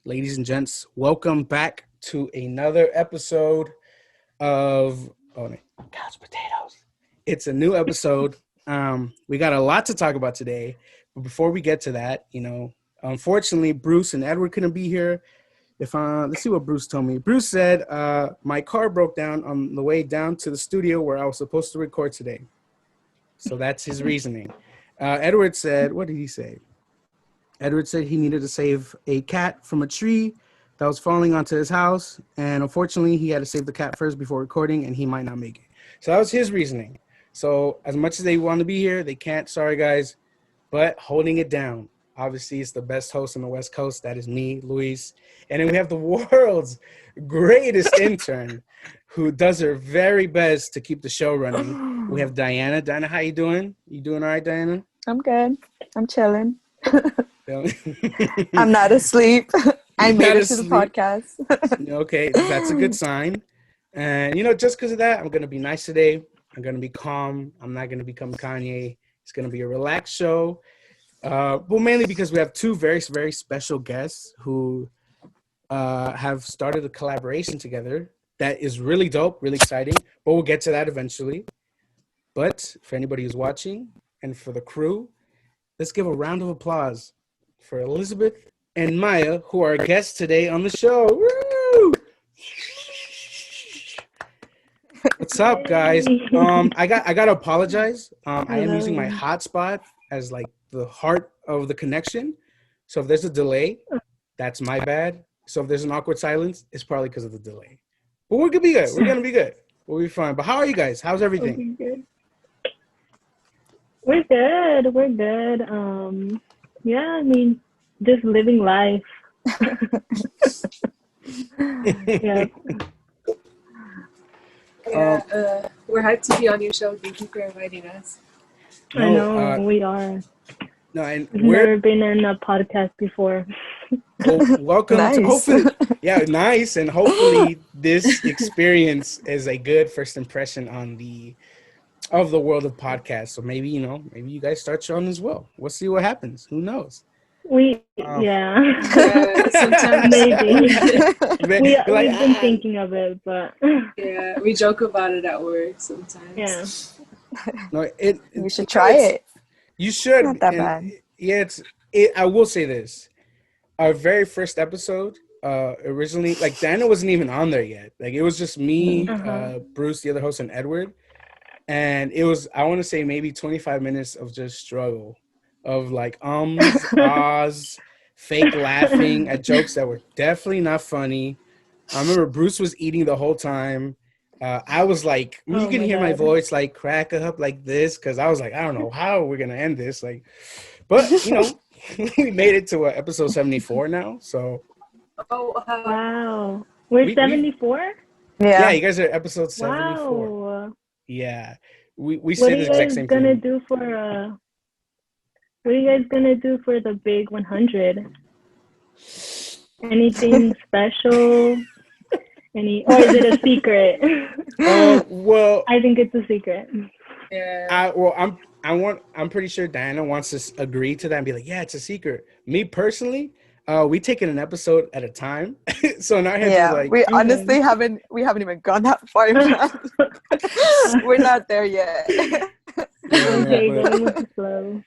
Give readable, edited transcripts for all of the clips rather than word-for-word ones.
ladies and gents. Welcome back to another episode of Couch Potatoes. It's a new episode. We got a lot to talk about today, but before we get to that, unfortunately, Bruce and Edward couldn't be here. Let's see what Bruce told me. Bruce said my car broke down on the way down to the studio where I was supposed to record today. So that's his reasoning. Edward said, what did he say? Edward said he needed to save a cat from a tree that was falling onto his house. And unfortunately, he had to save the cat first before recording, and he might not make it. So that was his reasoning. So as much as they want to be here, they can't. Sorry, guys. But holding it down. Obviously, it's the best host on the West Coast. That is me, Luis. And then we have the world's greatest intern who does her very best to keep the show running. We have Diana. Diana, how you doing? You doing all right, Diana? I'm good. I'm chilling. I'm not asleep. I made it to the podcast. Okay, that's a good sign. And, just because of that, I'm going to be nice today. I'm going to be calm. I'm not going to become Kanye. It's going to be a relaxed show. Well, mainly because we have two very, very special guests who have started a collaboration together that is really dope, really exciting. But we'll get to that eventually. But for anybody who's watching and for the crew, let's give a round of applause for Elizabeth and Maya, who are guests today on the show. Woo! What's up, guys? I gotta apologize. I am using my hotspot as like the heart of the connection. So if there's a delay, that's my bad. So if there's an awkward silence, it's probably because of the delay. But we're gonna be good. We're gonna be good. We'll be fine. But how are you guys? How's everything? We're good. We're good. Yeah, I mean, just living life. Yeah. We're hyped to be on your show. Thank you for inviting us. I know, we are. No, and we've never been in a podcast before. Well, welcome. Nice. Hopefully, nice, and hopefully this experience is a good first impression on the world of podcasts. So maybe you guys start your own as well. We'll see what happens. Who knows? Sometimes maybe. We've been thinking of it, but yeah, we joke about it at work sometimes. Yeah. No, you should try it. You should. Not that bad. Yeah, I will say this: our very first episode, originally, like Dana wasn't even on there yet. Like it was just me, Bruce, the other host, and Edward. And it was, I want to say, maybe 25 minutes of just struggle, of like ahs, fake laughing at jokes that were definitely not funny. I remember Bruce was eating the whole time. I was like, you can hear my voice like crack up like this because I was like, I don't know how we're gonna end this. Like, but we made it to episode 74 now. So. Oh wow! We're 74. Yeah, you guys are episode 74. Wow. Yeah, we say the exact same thing. What are you guys gonna do for the big 100? Anything special? Or is it a secret? Well, I think it's a secret. Yeah. I'm pretty sure Diana wants to agree to that and be like, yeah, it's a secret. Me personally, we take it an episode at a time. So in our heads, we're like, we honestly haven't even gone that far. We're not there yet. Okay, going with the flow.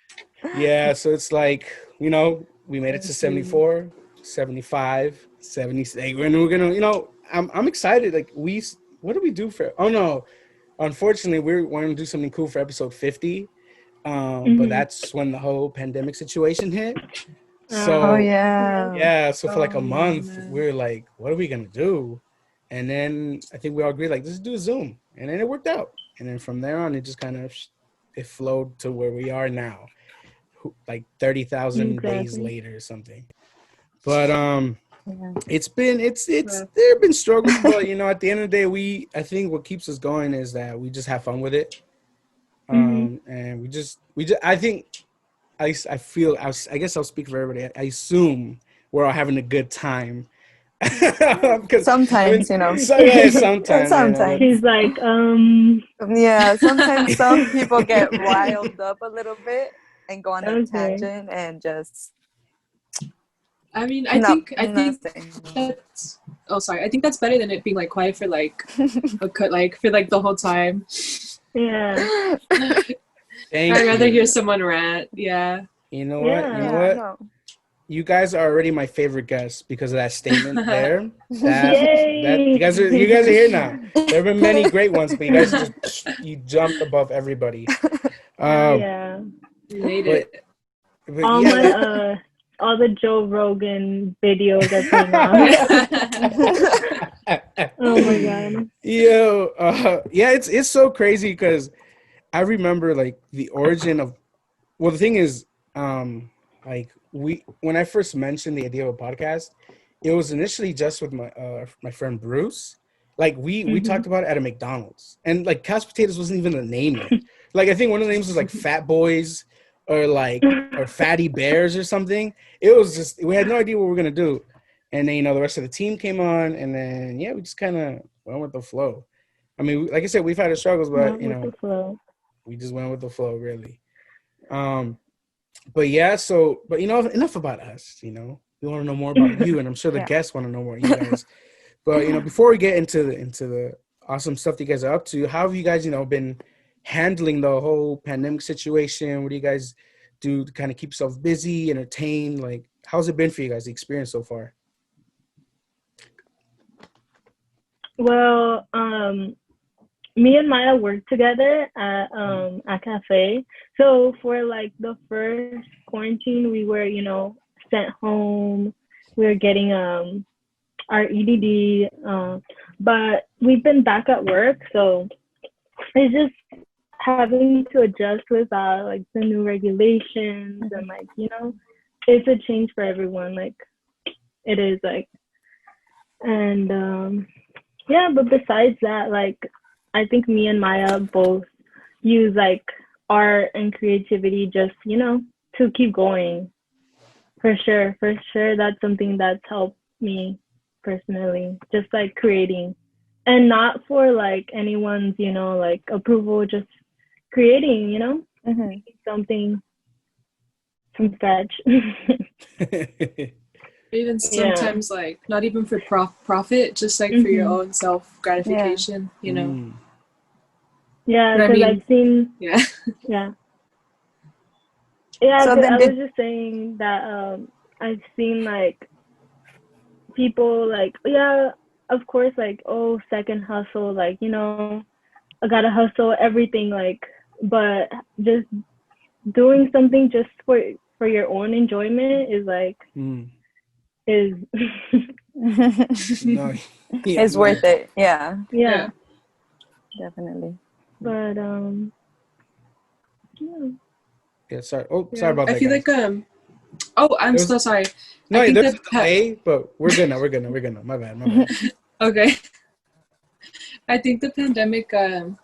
Yeah, so it's like, we made it to 74, 75, 76. We're gonna, I'm excited. Like what do we do for? Oh no, unfortunately, we want to do something cool for episode 50. But that's when the whole pandemic situation hit. So so for like a month, we were like, what are we gonna do? And then I think we all agreed, like, let's do a Zoom, and then it worked out. And then from there on, it just kind of it flowed to where we are now, like 30,000 days later or something. But there have been struggles, but at the end of the day, I think what keeps us going is that we just have fun with it. And we just I think. I guess I'll speak for everybody. I assume we're all having a good time. Sometimes, sometimes. Sometimes. He's like, Yeah, sometimes some people get riled up a little bit and go on a tangent and just I mean, I No, think that's. Oh, sorry. I think that's better than it being like quiet for like for like the whole time. Yeah. Thank I'd rather hear you. someone rant. Yeah. You know what? You know Yeah. Yeah, what? no. You guys are already my favorite guests because of that statement there. That Yay. you guys are here now. There have been many great ones, but you guys just you jumped above everybody. Um, Yeah. We made but it. but All yeah, my all the Joe Rogan videos are paying off. Oh my god. yo, yeah, it's so crazy because I remember like the origin of. Well, the thing is, like we when I first mentioned the idea of a podcast, it was initially just with my friend Bruce. Like we Mhm. talked about it at a McDonald's, and like couch potatoes wasn't even a name yet. Like I think one of the names was like Fat Boys or Fatty Bears or something. It was just we had no idea what we were gonna do, and then the rest of the team came on, and then yeah, we just kind of went with the flow. I mean, like I said, we've had our struggles, but Not with the flow. we just went with the flow, really. Um, but yeah, so but enough about us. We want to know more about you, and I'm sure the Yeah. guests want to know more about you guys. But before we get into the awesome stuff that you guys are up to, how have you guys been handling the whole pandemic situation? What do you guys do to kind of keep yourself busy, entertained? Like, how's it been for you guys? The experience so far? Well, me and Maya work together at a cafe. So for like the first quarantine, we were, sent home. We were getting our EDD, but we've been back at work, so it's just having to adjust with like the new regulations and like it's a change for everyone. Like it is like, and yeah, but besides that, like I think me and Maya both use like art and creativity just, to keep going. For sure. For sure. That's something that's helped me personally. Just like creating. And not for like anyone's, like approval, just creating, Mhm. something from scratch. Even Yeah. sometimes like not even for profit, just like for your Hmm. own self Yeah. gratification. Mm. Yeah, But I because I've mean, seen, yeah. yeah. Yeah, So 'cause then I was did just saying that I've seen like people like, yeah, of course, like, oh, second hustle, like, I gotta hustle everything, like, but just doing something just for your own enjoyment is like Mm. is No, yeah, it's no. worth it. Yeah, yeah, Yeah. definitely. but yeah, Yeah, sorry. Oh, sorry yeah. about I that, feel guys. like oh, I'm There was so sorry. I no, think there's the a delay, but we're good now. We're good now. We're good now. My bad. My bad. okay. I think the pandemic kind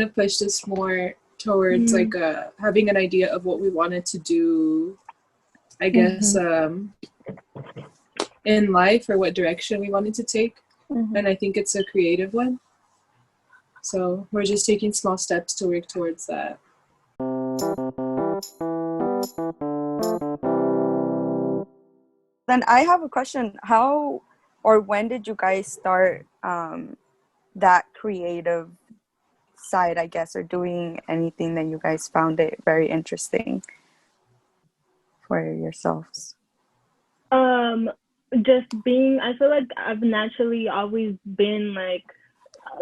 of pushed us more towards Mm-hmm. like having an idea of what we wanted to do, I guess, Mhm. in life or what direction we wanted to take. Mhm. And I think it's a creative one. So we're just taking small steps to work towards that. Then I have a question. How or when did you guys start that creative side, I guess, or doing anything that you guys found it very interesting for yourselves? um just being, I feel like I've naturally always been like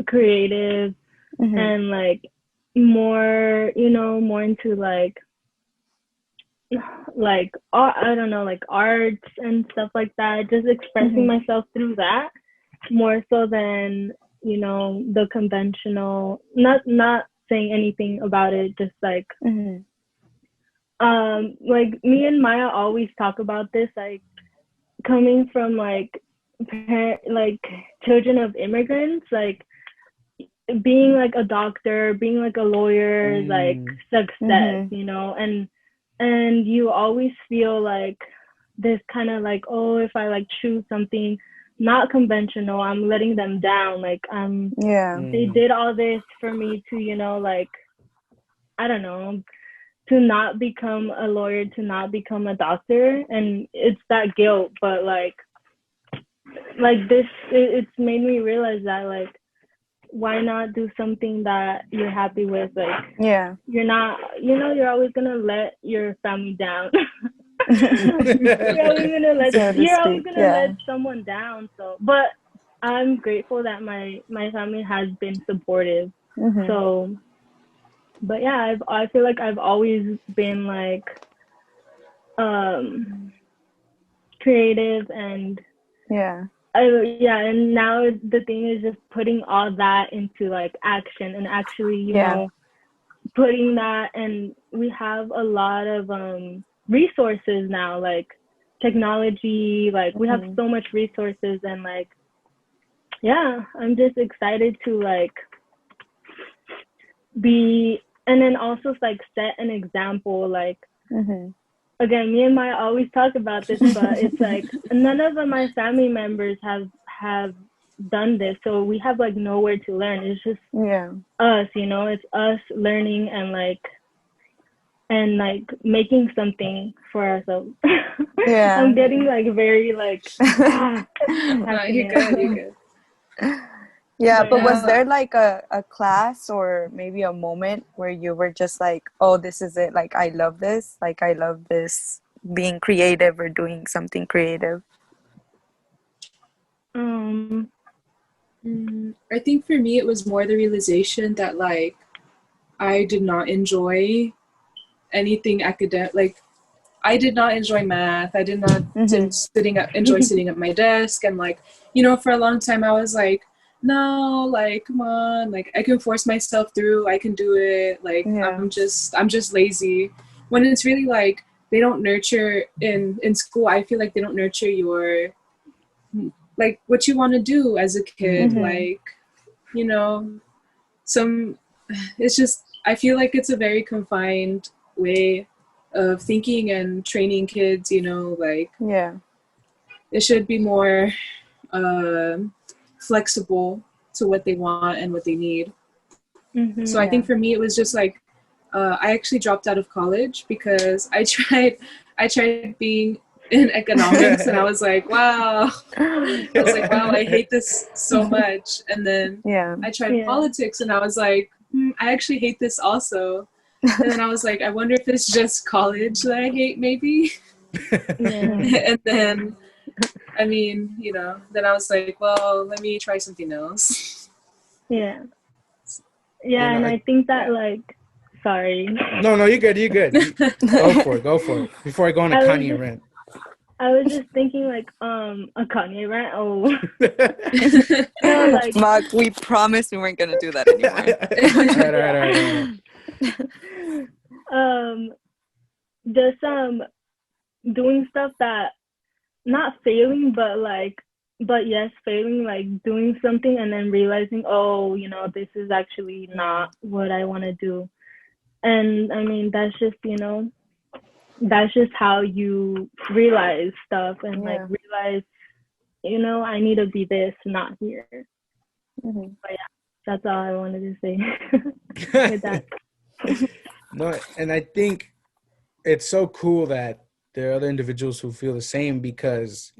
creative Mhm. and like more, more into like I don't know, like arts and stuff like that, just expressing Mhm. myself through that more so than the conventional, not saying anything about it, just Mhm. like me and Maya always talk about this, like coming from like children of immigrants, like being like a doctor, being like a lawyer, like Mm. success, Mhm. and you always feel like this kind of like, oh, if I like choose something not conventional, I'm letting them down. Like Yeah. they Mm. did all this for me to, like, I don't know, to not become a lawyer, to not become a doctor, and it's that guilt. But like this, it's made me realize that like, why not do something that you're happy with? Like, Yeah. you're not, you're always gonna let your family down. You're always gonna So to speak, let someone down. So, but I'm grateful that my family has been supportive. Mhm. So, but yeah, I feel like I've always been like creative, and Yeah. and now the thing is just putting all that into like action, and actually, putting that. And we have a lot of resources now, like technology, like we have so much resources, and like, yeah, I'm just excited to like be, and then also like set an example. Like, again, me and Maya always talk about this, but it's like none of my family members have done this, so we have like nowhere to learn. It's just us, it's us learning and making something for ourselves. Yeah. I'm getting like very like No, you're good. You're good. Yeah, but was Yeah. there like a class or maybe a moment where you were just like, oh, this is it, like I love this, being creative or doing something creative? I think for me, it was more the realization that like I did not enjoy anything academic. Like I did not enjoy math. I did not enjoy sitting at my desk, and like, for a long time I was like, no, like come on, like I can force myself through. I can do it. Like I'm just lazy. When it's really like they don't nurture in school. I feel like they don't nurture your like what you want to do as a kid. Like some it's just I feel like it's a very confined way of thinking and training kids, like it should be more flexible to what they want and what they need. So I think for me it was just like I actually dropped out of college because I tried being in economics and I was like, wow, I hate this so much. And then I tried politics and I was like, I actually hate this also. And then I was like, I wonder if it's just college that I hate, maybe. And then, I mean, then I was like, well, let me try something else. Yeah, and I think that like, sorry. No, you're good. You're good. Go for it. Before I go on a Kanye rant. I was just thinking like a Kanye rant. Oh. No, like Mark, we promised we weren't gonna do that anymore. All right. Just doing stuff that not failing, but yes, failing, like doing something and then realizing, oh, this is actually not what I want to do. And I mean, that's just how you realize stuff and like realize, I need to be this, not here. But yeah, that's all I wanted to say with that. No, and I think it's so cool that there are other individuals who feel the same because,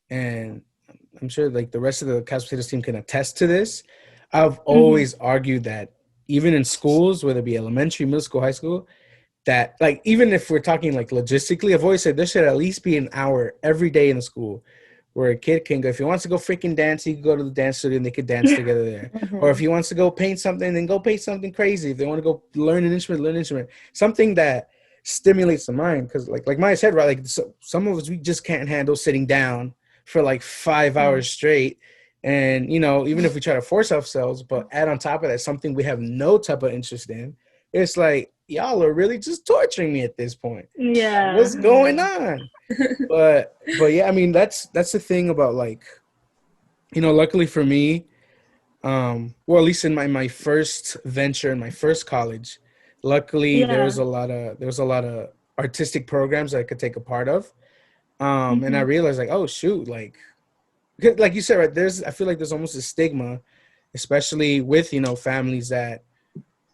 and I'm sure like the rest of the Couch Potatoes team can attest to this. I've always argued that even in schools, whether it be elementary, middle school, high school, that like even if we're talking like logistically, I've always said there should at least be an hour every day in the school where a kid can go. If he wants to go freaking dance, he can go to the dance studio and they could dance together there. Or if he wants to go paint something, then go paint something crazy. If they want to go learn an instrument, something that stimulates the mind. Because like Maya said, right, like some of us, we just can't handle sitting down for like 5 hours straight. And, even if we try to force ourselves, but add on top of that something we have no type of interest in, it's like, y'all are really just torturing me at this point. Yeah. What's going on? But yeah, I mean, that's the thing about like, luckily for me, well, at least in my first venture in my first college, luckily there was a lot of artistic programs that I could take a part of. And I realized like, oh shoot, like you said, right, I feel like there's almost a stigma, especially with, families that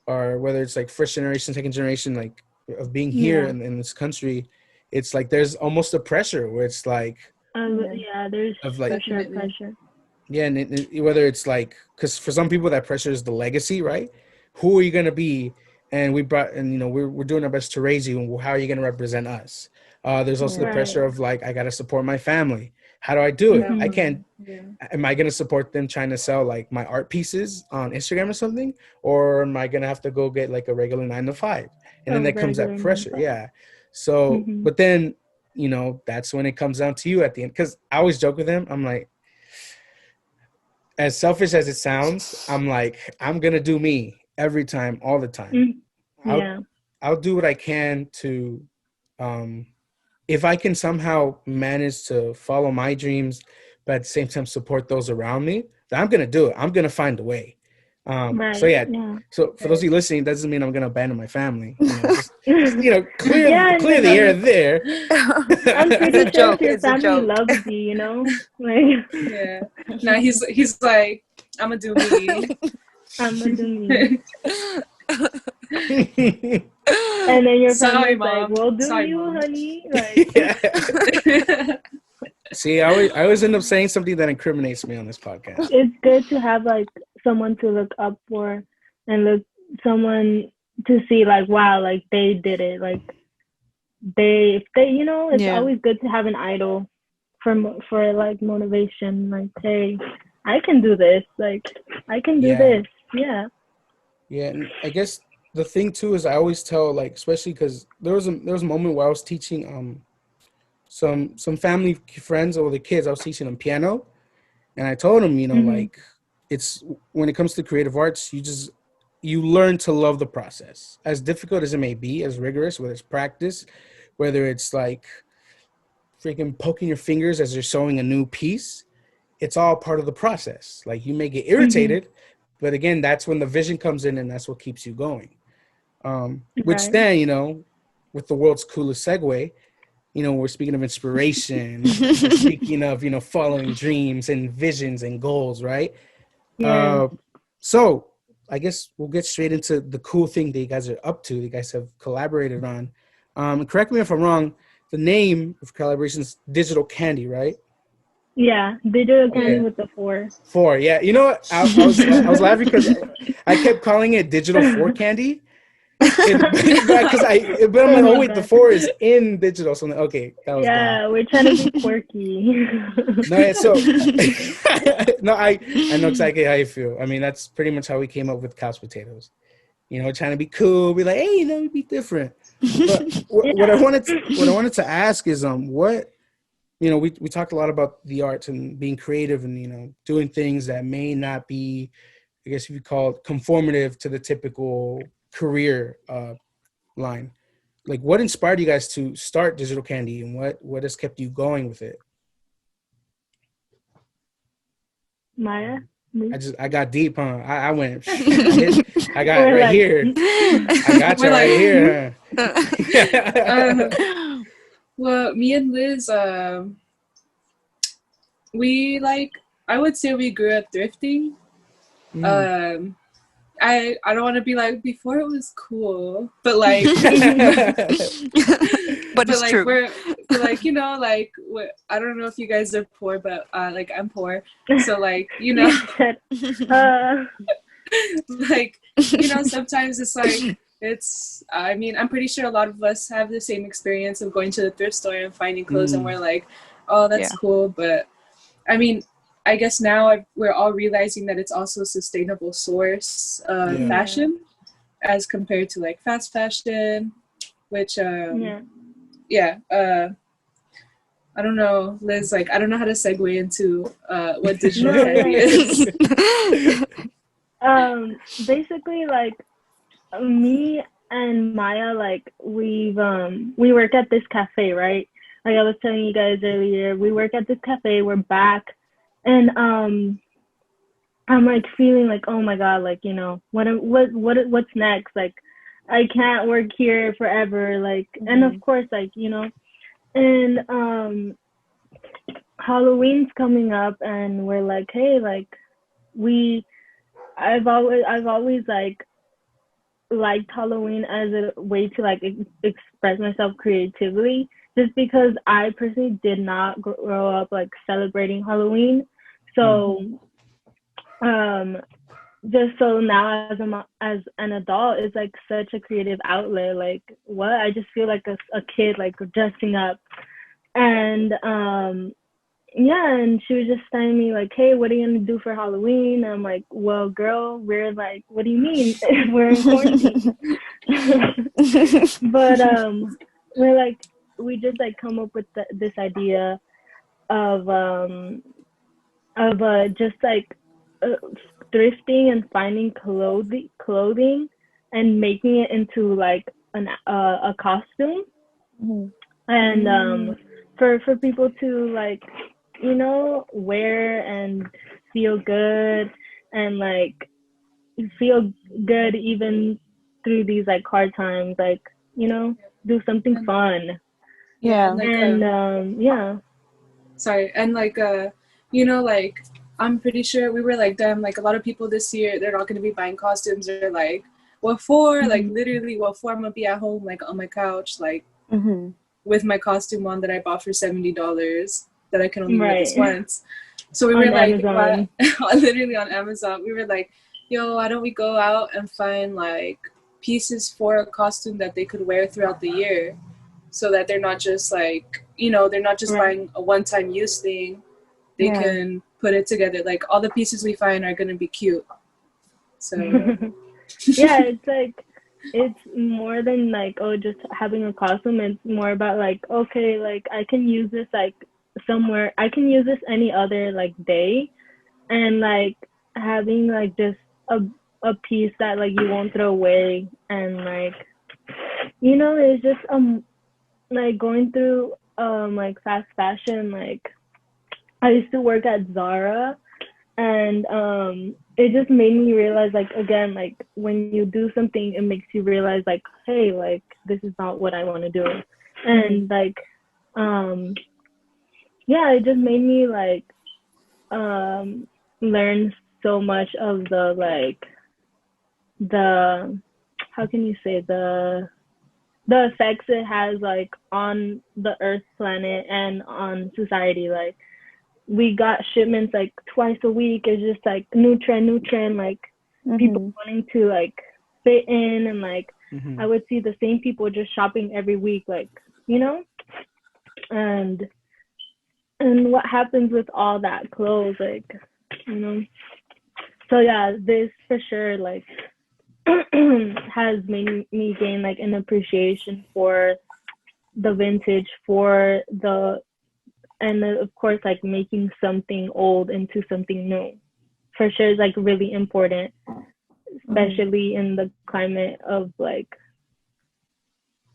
are, whether it's like first generation, second generation, like of being here in this country, it's like there's almost a pressure where it's like there's of like pressure. Yeah, and whether it's like, because for some people that pressure is the legacy, right? Who are you gonna be? And we're doing our best to raise you, and how are you gonna represent us? There's also the pressure of like, I gotta support my family. How do I do it? I can't. Am I gonna support them trying to sell like my art pieces on Instagram or something, or am I gonna have to go get like a regular 9 to 5? And then there comes that pressure. Yeah. So, but then that's when it comes down to you at the end. Because I always joke with him. I'm like, as selfish as it sounds, I'm like, I'm gonna do me every time, all the time. I'll do what I can to, if I can somehow manage to follow my dreams, but at the same time support those around me, then I'm gonna do it. I'm gonna find a way. So yeah. So for those of you listening, it doesn't mean I'm gonna abandon my family. Just clear the air there. I'm pretty sure if your family loves you, like Now he's like, I'm gonna do me. I'm gonna do me. And then your family's like, well, do you, Mom. Honey? Like, See, I always end up saying something that incriminates me on this podcast. It's good to have like someone to look up for, and someone to see like, wow, like they did it. Like they it's always good to have an idol for like motivation. Like, hey, I can do this. Like, I can do this. Yeah. Yeah, and I guess the thing too is I always tell, like, especially because there was a moment where I was teaching some family friends or the kids, I was teaching them piano, and I told them, like, it's when it comes to creative arts, you learn to love the process, as difficult as it may be, as rigorous, whether it's practice, whether it's like freaking poking your fingers as you're sewing a new piece. It's all part of the process. Like, you may get irritated, but again, that's when the vision comes in, and that's what keeps you going. Which then, with the world's coolest segue, we're speaking of inspiration, we're speaking of, following dreams and visions and goals, right? Yeah. So I guess we'll get straight into the cool thing that you guys are up to, that you guys have collaborated on. Correct me if I'm wrong, the name of collaboration is Digit4lcandy, right? Yeah, Digit4lcandy with the 4. 4, yeah. You know what? I was laughing because I kept calling it Digit4lcandy. Because but I'm like, oh wait, the 4 is in digital. So okay, that was dumb. We're trying to be quirky. No, I know exactly how you feel. I mean, that's pretty much how we came up with couch potatoes. Trying to be cool, be like, hey, be different. But what I wanted to ask is, what we talked a lot about the arts and being creative and doing things that may not be, I guess if you call it, conformative to the typical career line. Like, what inspired you guys to start Digit4lcandy, and what has kept you going with it? Maya? I got deep, huh? I went. I got right like, here. I got you right here. Huh? Well, me and Liz, we I would say we grew up thrifting. I don't want to be like, before it was cool, but like, but it's like true. we're like, I don't know if you guys are poor, but like I'm poor, so like like sometimes it's like I mean, I'm pretty sure a lot of us have the same experience of going to the thrift store and finding clothes, and we're like, oh, that's cool, but I mean, I guess now we're all realizing that it's also a sustainable source of fashion as compared to like fast fashion, which I don't know, Liz, like I don't know how to segue into what Digit4lcandy is. Basically, like me and Maya, like we work at this cafe, right? Like I was telling you guys earlier, we work at this cafe, we're back. And I'm like feeling like, oh my God, like, what's next? Like, I can't work here forever. Like, and of course, like, and Halloween's coming up, and we're like, hey, like, I've always like liked Halloween as a way to like express myself creatively, just because I personally did not grow up like celebrating Halloween. So just so now as an adult, it's like such a creative outlet. Like what, I just feel like a kid like dressing up. And yeah, and she was just telling me like, hey, what are you gonna do for Halloween? And I'm like, well, girl, we're like, what do you mean? We're in quarantine. But we're like, we just like come up with this idea of just like thrifting and finding clothing and making it into like a costume. And for people to like, you know, wear and feel good, and like feel good even through these like hard times, like, you know, do something fun. Yeah. And yeah. Sorry, and like you know, like I'm pretty sure we were like, damn, like a lot of people this year, they're not gonna be buying costumes. They're like, what for? Like literally, what for? I'm gonna be at home like on my couch, like with my costume on that I bought for $70 that I can only wear this once. So we were like, literally on Amazon, we were like, yo, why don't we go out and find like pieces for a costume that they could wear throughout the year, so that they're not just like, you know, they're not just buying a one-time use thing. They can put it together. Like all the pieces we find are gonna be cute. So yeah, it's like, it's more than like, oh, just having a costume. It's more about like, okay, like I can use this like somewhere. I can use this any other like day, and like having like just a piece that like you won't throw away, and like, you know, it's just like going through like fast fashion. Like I used to work at Zara, and it just made me realize, like, again, like when you do something, it makes you realize like, hey, like this is not what I want to do. And like yeah, it just made me like learn so much of the how can you say, the effects it has like on the Earth planet and on society. Like we got shipments like twice a week. It's just like new trend, like people wanting to like fit in, and like I would see the same people just shopping every week, like, you know. And what happens with all that clothes, like, you know. So yeah, this for sure like has made me gain like an appreciation for the vintage, for the, and of course like making something old into something new for sure is like really important, especially in the climate of like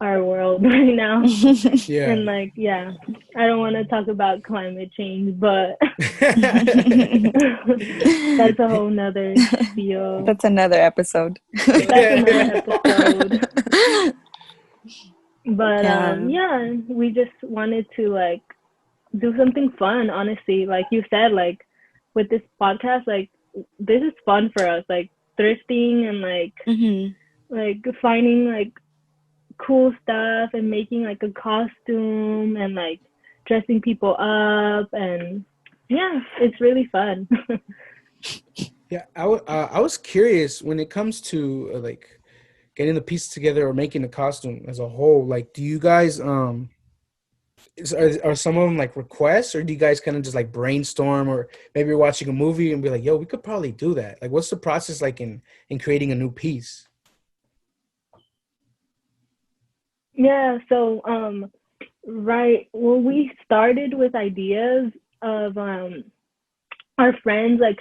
our world right now. And like, yeah, I don't want to talk about climate change, but that's a whole nother spiel. That's another episode. But yeah, we just wanted to like do something fun, honestly. Like you said, like with this podcast, like this is fun for us, like thrifting and like like finding like cool stuff and making like a costume and like dressing people up, and yeah, it's really fun. Yeah, I was curious when it comes to like getting the pieces together or making the costume as a whole. Like, do you guys are some of them like requests, or do you guys kind of just like brainstorm, or maybe you're watching a movie and be like, yo, we could probably do that? Like, what's the process like in creating a new piece? Yeah, so right, well, we started with ideas of our friends, like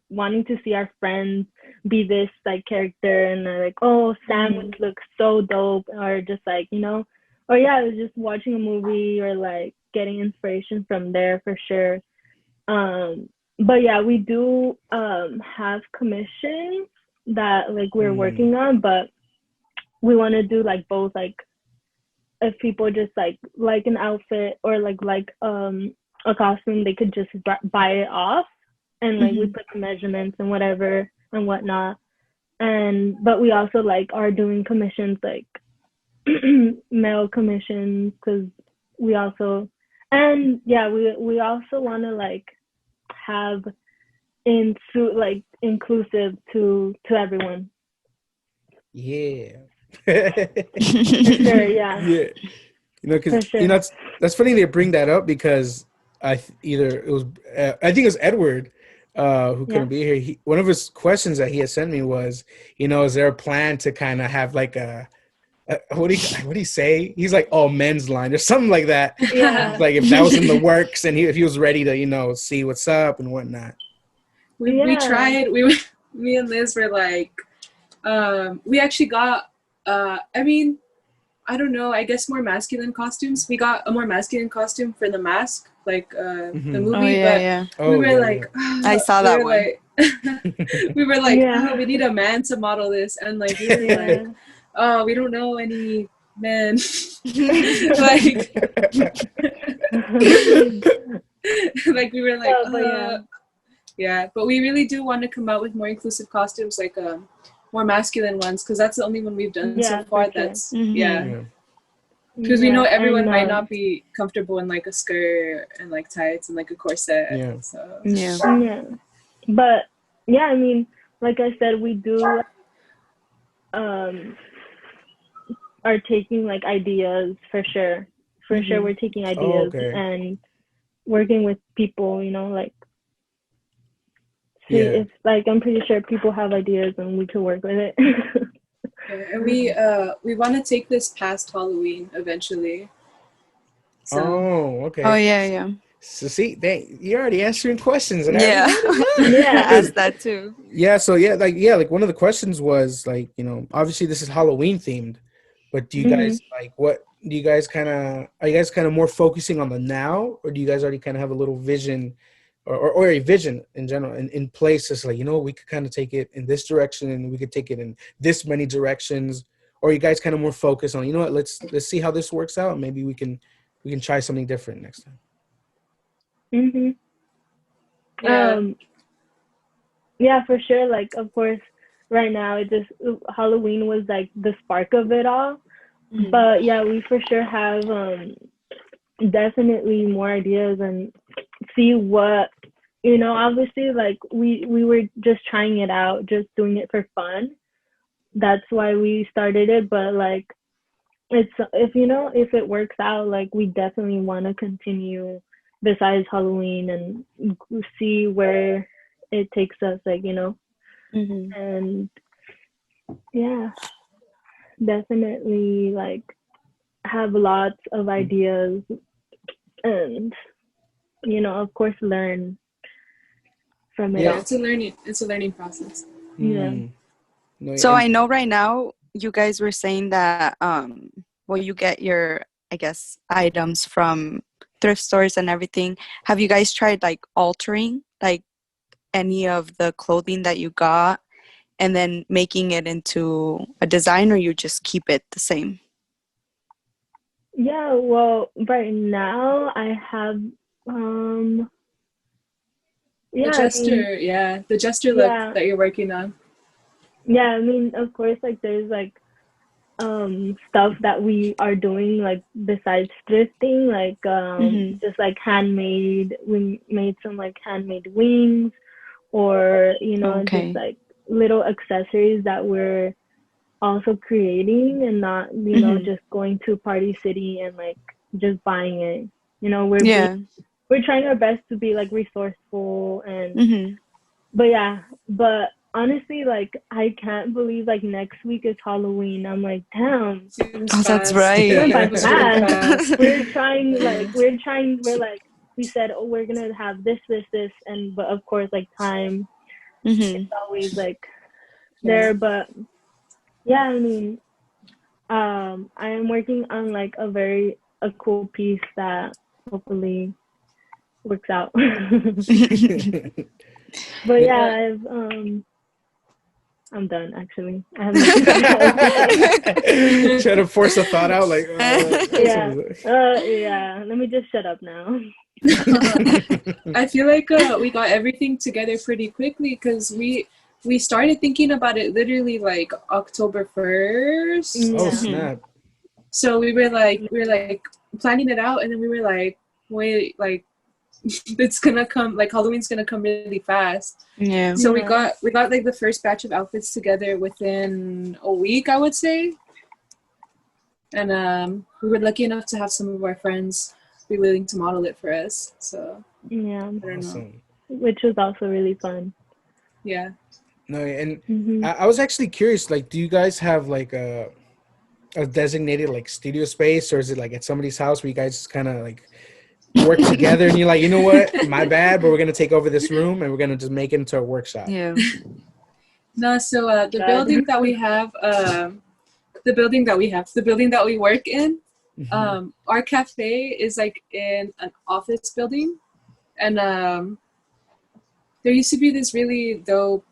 wanting to see our friends be this like character, and they're like, oh, Sam would look so dope, or just like, you know, or yeah, it was just watching a movie or like getting inspiration from there for sure. But yeah, we do have commissions that like we're working on, but we want to do like both. Like if people just like an outfit or like a costume, they could just buy it off, and like we put the measurements and whatever and whatnot. but we also like are doing commissions, like mail commissions, because we also, and yeah, we also want to like have like inclusive to everyone. Yeah. For sure, yeah. Yeah. Because sure. that's funny they bring that up, because I think it was Edward who couldn't be here. One of his questions that he had sent me was, is there a plan to kind of have like what do you say? He's like, men's line or something like that. Yeah. Like if that was in the works, and if he was ready to see what's up and whatnot. We tried. Me and Liz were like, we actually got. I don't know. I guess more masculine costumes. We got a more masculine costume for the mask, like the movie. We were like, I saw that one. Like, we were like, we need a man to model this, and like we were like, we don't know any men. Like, like we were like, but we really do want to come out with more inclusive costumes, like more masculine ones, because that's the only one we've done so far. That's because we know everyone might not be comfortable in like a skirt and like tights and like a corset. But yeah, I mean, like I said, we do are taking like ideas for sure. Sure, we're taking ideas and working with people, like see if like I'm pretty sure people have ideas and we can work with it. And we want to take this past Halloween eventually. So. Oh, okay. Oh yeah. So see, you're already answering questions. And I asked that too. Yeah. So like one of the questions was like, obviously this is Halloween themed, but do you guys like what? Do you guys are you guys kind of more focusing on the now, or do you guys already kind of have a little vision? Or a vision in general in place, it's like, we could kind of take it in this direction and we could take it in this many directions, or you guys kind of more focus on, let's see how this works out, and maybe we can try something different next time. Yeah, for sure. Like, of course, right now Halloween was like the spark of it all, but yeah, we for sure have definitely more ideas and see what, obviously like we were just trying it out, just doing it for fun. That's why we started it, but like if it works out, like we definitely want to continue besides Halloween and see where it takes us, like, and yeah, definitely like have lots of ideas and of course learn from it. Yeah, it's a learning process. So I know right now you guys were saying that you get your, I guess, items from thrift stores and everything. Have you guys tried like altering like any of the clothing that you got and then making it into a design, or you just keep it the same? Yeah, well, right now I have the jester look that you're working on. Yeah, I mean, of course, like there's like stuff that we are doing like besides thrifting, like just like handmade. We made some like handmade wings, or just like little accessories that we're also creating, and not just going to Party City and like just buying it. We're trying our best to be like resourceful and but honestly, like I can't believe like next week is Halloween. I'm like, damn. That's right. We're like we said, we're gonna have this, and but of course like time it's always like there, but yeah, I mean, I am working on like a cool piece that hopefully works out. But yeah, I'm done actually. I have try to force a thought out, like let me just shut up now. I feel like we got everything together pretty quickly, because we started thinking about it literally like October 1st. Oh snap! So we were like planning it out, and then we were like, wait, like it's gonna come, like Halloween's gonna come really fast. Yeah. So we got like the first batch of outfits together within a week, I would say. And we were lucky enough to have some of our friends be willing to model it for us. So Yeah. I don't know. Awesome. Which was also really fun. Yeah. No, and I was actually curious. Like, do you guys have like a designated like studio space, or is it like at somebody's house where you guys just kind of like work together and you're like, you know what, my bad, but we're gonna take over this room and we're gonna just make it into a workshop? Yeah. No, so the building that we have, the building that we work in, our cafe is like in an office building, and there used to be this really dope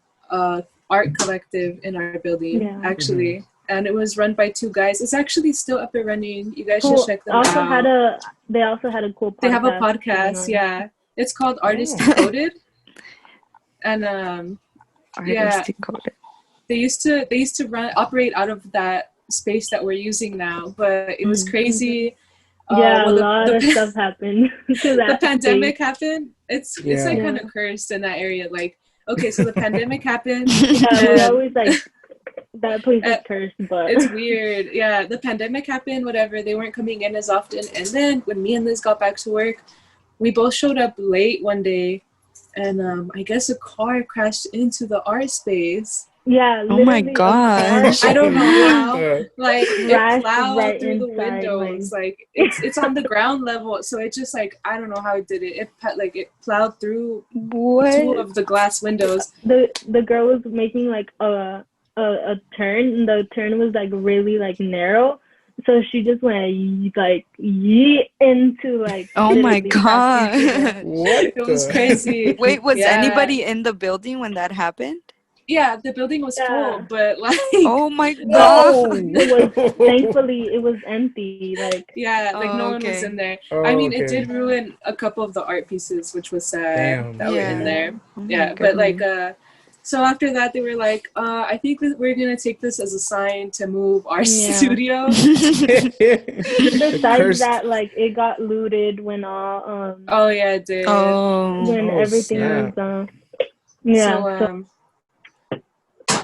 art collective in our building, actually. And it was run by two guys. It's actually still up and running. You guys should check them out. They also had a cool podcast. They have a podcast, yeah. It's called Artist Decoded. And Artist Decoded. They used to operate out of that space that we're using now, but it was crazy. A lot of stuff happened. The pandemic happened. It's like kind of cursed in that area. Like, okay, so the pandemic happened. We always like that place is cursed, but it's weird. Yeah, the pandemic happened, whatever. They weren't coming in as often. And then when me and Liz got back to work, we both showed up late one day, and I guess a car crashed into the art space. Yeah. Oh my gosh. I don't know how. Like, it plowed right through the windows. Like, it's on the ground level, so it just like, I don't know how it did it. It plowed through two of the glass windows. The girl was making like a turn, and the turn was like really like narrow, so she just went like yeet into like. Oh my god! What? It was crazy. Wait, was anybody in the building when that happened? Yeah, the building was full, but like. Oh my god! Thankfully it was empty. Like. Yeah, like no one was in there. I mean, it did ruin a couple of the art pieces, which was sad that were in there. But like so after that, they were like, I think that we're going to take this as a sign to move our studio. Besides that, like, it got looted when all... oh, yeah, it did. When everything was... So,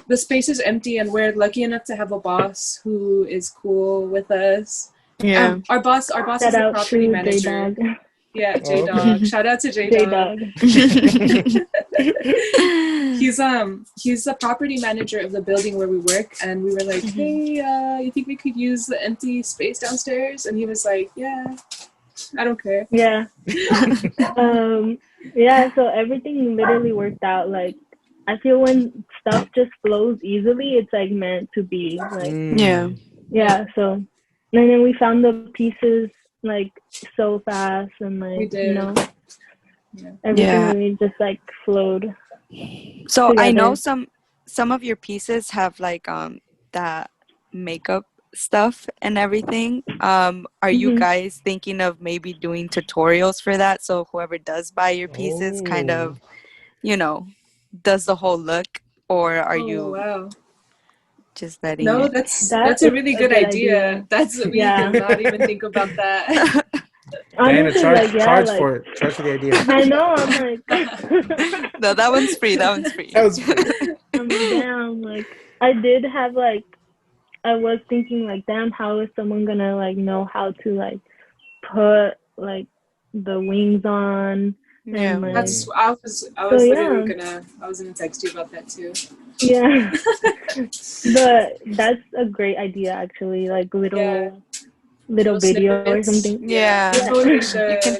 the space is empty, and we're lucky enough to have a boss who is cool with us. Yeah. Our boss is the property manager. Yeah, J-Dog. Shout out to J-Dog. He's the property manager of the building where we work, and we were like, hey, you think we could use the empty space downstairs? And he was like, yeah, I don't care. Yeah. So everything literally worked out. Like, I feel when stuff just flows easily, it's like meant to be. Like, yeah. So, and then we found the pieces like so fast, and like everything really just like flowed. So together. I know some of your pieces have like that makeup stuff and everything. Are you guys thinking of maybe doing tutorials for that, so whoever does buy your pieces kind of, does the whole look, or are you just letting it? That's a really good idea. That's we did not even think about that. Diana, charge for it. Charge for the idea. I know. I'm like, no, that one's free. That was free. I'm down. Like, I did have like, I was thinking like, damn, how is someone gonna like know how to like put like the wings on? Yeah, like, I was literally I was gonna text you about that too. Yeah, but that's a great idea actually. Like little video or something. Yeah. Totally should. You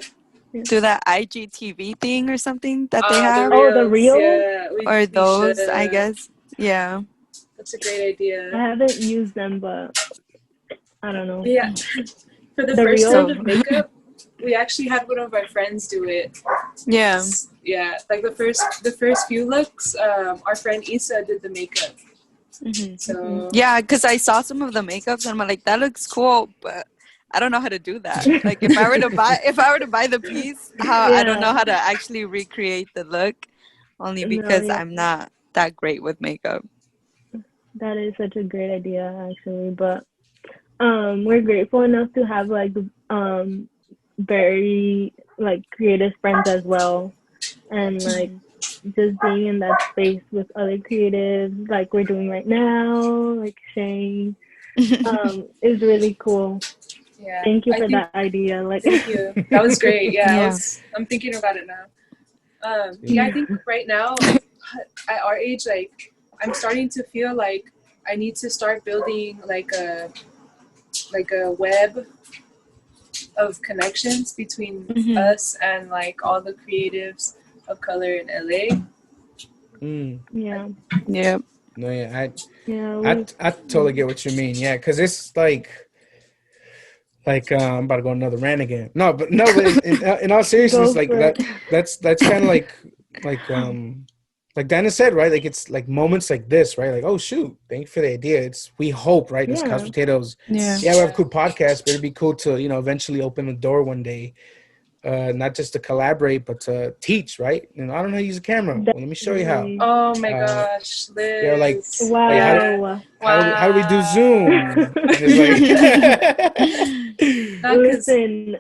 can do that IGTV thing or something that they have. The reels? Yeah, or those, I guess. Yeah. That's a great idea. I haven't used them, but I don't know. Yeah. For the first round of makeup, we actually had one of our friends do it. Yeah. Yeah. Like the first few looks, our friend Issa did the makeup. So yeah, because I saw some of the makeups and I'm like, that looks cool, but I don't know how to do that. Like if I were to buy the piece, I don't know how to actually recreate the look, only because I'm not that great with makeup. That is such a great idea, actually. But we're grateful enough to have like very like creative friends as well, and like just being in that space with other creatives, like we're doing right now, like sharing, is really cool. Yeah. Thank you I for think, that idea. Like, thank you. That was great. Yeah, Yeah. I'm thinking about it now. Yeah. I think right now at our age, like I'm starting to feel like I need to start building like a web of connections between us and like all the creatives of color in LA. yeah, Yep. No, yeah, yeah, I totally get what you mean. Yeah, because it's like I'm about to go another rant again. No, but in all seriousness, go like for it. that's kind of like Dana said, right? Like it's like moments like this, right? Like, oh shoot, thank you for the idea. It's we hope, right? This Couch Yeah, Potatoes. Yeah. Yeah, we have a cool podcast, but it'd be cool to eventually open the door one day. Not just to collaborate, but to teach, right? And I don't know how to use a camera. Well, let me show you how. definitely. Oh my Uh, gosh, yeah, Liz. like Yeah. Wow. how do we do Wow. Zoom? And it's like, No, because Listen,